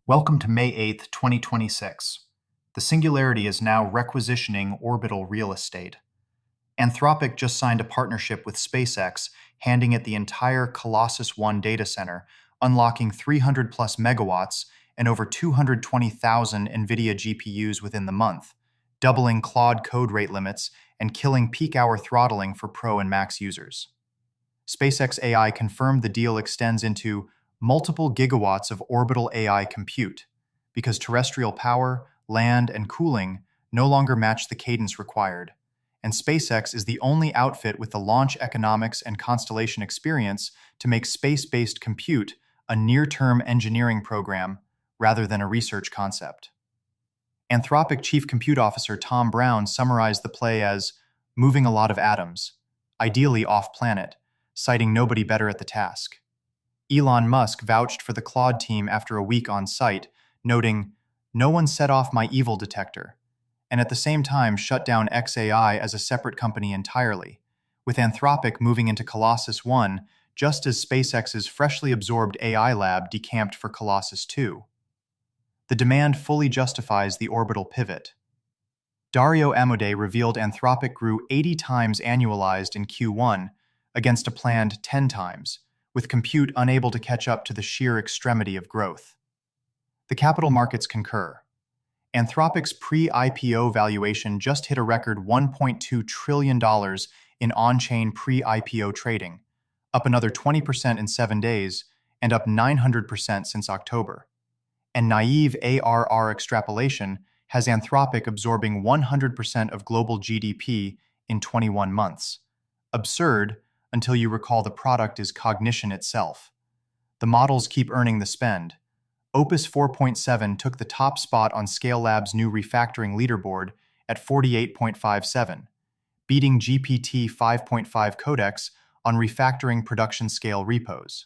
Welcome to May 8th, 2026. The Singularity is now requisitioning orbital real estate. Anthropic just signed a partnership with SpaceX, handing it the entire Colossus 1 data center, unlocking 300 plus megawatts and over 220,000 NVIDIA GPUs within the month, doubling Claude code rate limits and killing peak hour throttling for Pro and Max users. SpaceX AI confirmed the deal extends into multiple gigawatts of orbital AI compute, because terrestrial power, land, and cooling no longer match the cadence required, and SpaceX is the only outfit with the launch economics and constellation experience to make space-based compute a near-term engineering program rather than a research concept. Anthropic Chief Compute Officer Tom Brown summarized the play as moving a lot of atoms, ideally off-planet, citing nobody better at the task. Elon Musk vouched for the Claude team after a week on site, noting, "No one set off my evil detector," and at the same time shut down xAI as a separate company entirely, with Anthropic moving into Colossus 1 just as SpaceX's freshly absorbed AI lab decamped for Colossus 2. The demand fully justifies the orbital pivot. Dario Amodei revealed Anthropic grew 80 times annualized in Q1 against a planned 10 times, with compute unable to catch up to the sheer extremity of growth. The capital markets concur. Anthropic's pre-IPO valuation just hit a record $1.2 trillion in on-chain pre-IPO trading, up another 20% in 7 days, and up 900% since October. And naive ARR extrapolation has Anthropic absorbing 100% of global GDP in 21 months. Absurd, until you recall the product is cognition itself. The models keep earning the spend. Opus 4.7 took the top spot on Scale Labs' new refactoring leaderboard at 48.57, beating GPT 5.5 codex on refactoring production scale repos.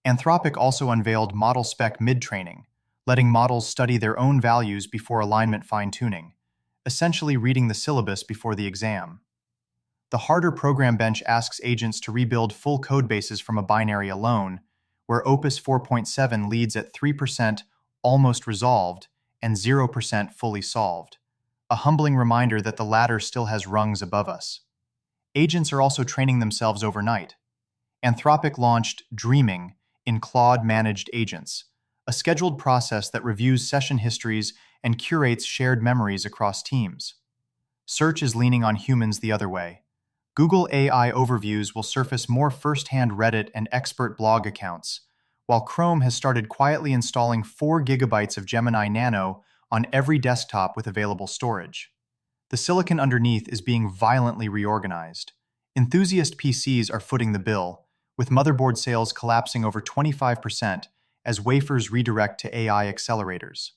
Anthropic also unveiled model spec mid-training, letting models study their own values before alignment fine-tuning, essentially reading the syllabus before the exam. The harder program bench asks agents to rebuild full code bases from a binary alone, where Opus 4.7 leads at 3% almost resolved and 0% fully solved, a humbling reminder that the latter still has rungs above us. Agents are also training themselves overnight. Anthropic launched Dreaming in Claude-managed agents, a scheduled process that reviews session histories and curates shared memories across teams. Search is leaning on humans the other way. Google AI overviews will surface more first-hand Reddit and expert blog accounts, while Chrome has started quietly installing 4 gigabytes of Gemini Nano on every desktop with available storage. The silicon underneath is being violently reorganized. Enthusiast PCs are footing the bill, with motherboard sales collapsing over 25% as wafers redirect to AI accelerators.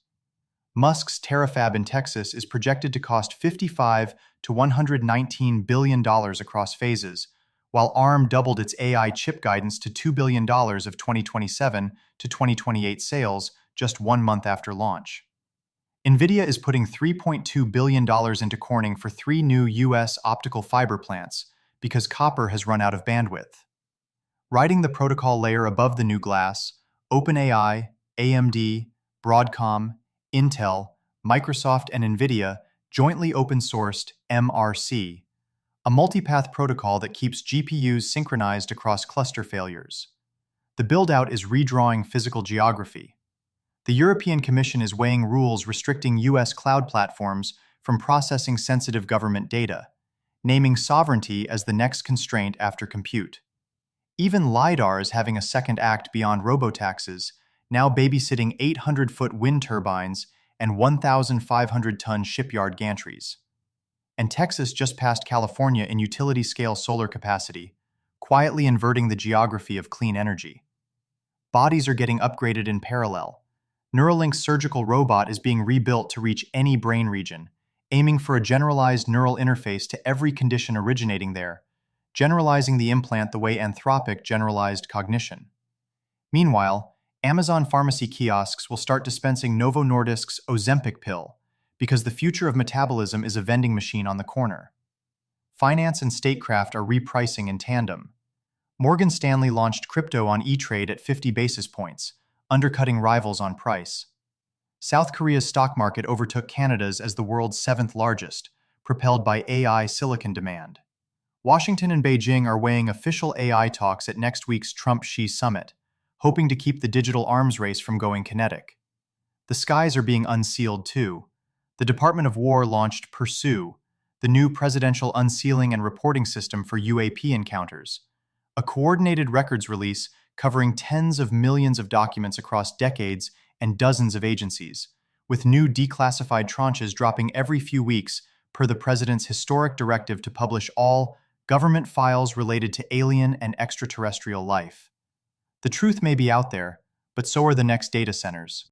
Musk's terafab in Texas is projected to cost $55 to $119 billion across phases, while ARM doubled its AI chip guidance to $2 billion of 2027 to 2028 sales just 1 month after launch. NVIDIA is putting $3.2 billion into Corning for 3 new U.S. optical fiber plants because copper has run out of bandwidth. Riding the protocol layer above the new glass, OpenAI, AMD, Broadcom, Intel, Microsoft, and NVIDIA jointly open-sourced MRC, a multipath protocol that keeps GPUs synchronized across cluster failures. The build-out is redrawing physical geography. The European Commission is weighing rules restricting U.S. cloud platforms from processing sensitive government data, naming sovereignty as the next constraint after compute. Even LiDAR is having a second act beyond robotaxis, now babysitting 800-foot wind turbines and 1,500-ton shipyard gantries. And Texas just passed California in utility-scale solar capacity, quietly inverting the geography of clean energy. Bodies are getting upgraded in parallel. Neuralink's surgical robot is being rebuilt to reach any brain region, aiming for a generalized neural interface to every condition originating there, generalizing the implant the way Anthropic generalized cognition. Meanwhile, Amazon pharmacy kiosks will start dispensing Novo Nordisk's Ozempic pill, because the future of metabolism is a vending machine on the corner. Finance and statecraft are repricing in tandem. Morgan Stanley launched crypto on E-Trade at 50 basis points, undercutting rivals on price. South Korea's stock market overtook Canada's as the world's seventh largest, propelled by AI silicon demand. Washington and Beijing are weighing official AI talks at next week's Trump-Xi summit, hoping to keep the digital arms race from going kinetic. The skies are being unsealed too. The Department of War launched Pursue, the new presidential unsealing and reporting system for UAP encounters, a coordinated records release covering tens of millions of documents across decades and dozens of agencies, with new declassified tranches dropping every few weeks per the president's historic directive to publish all government files related to alien and extraterrestrial life. The truth may be out there, but so are the next data centers.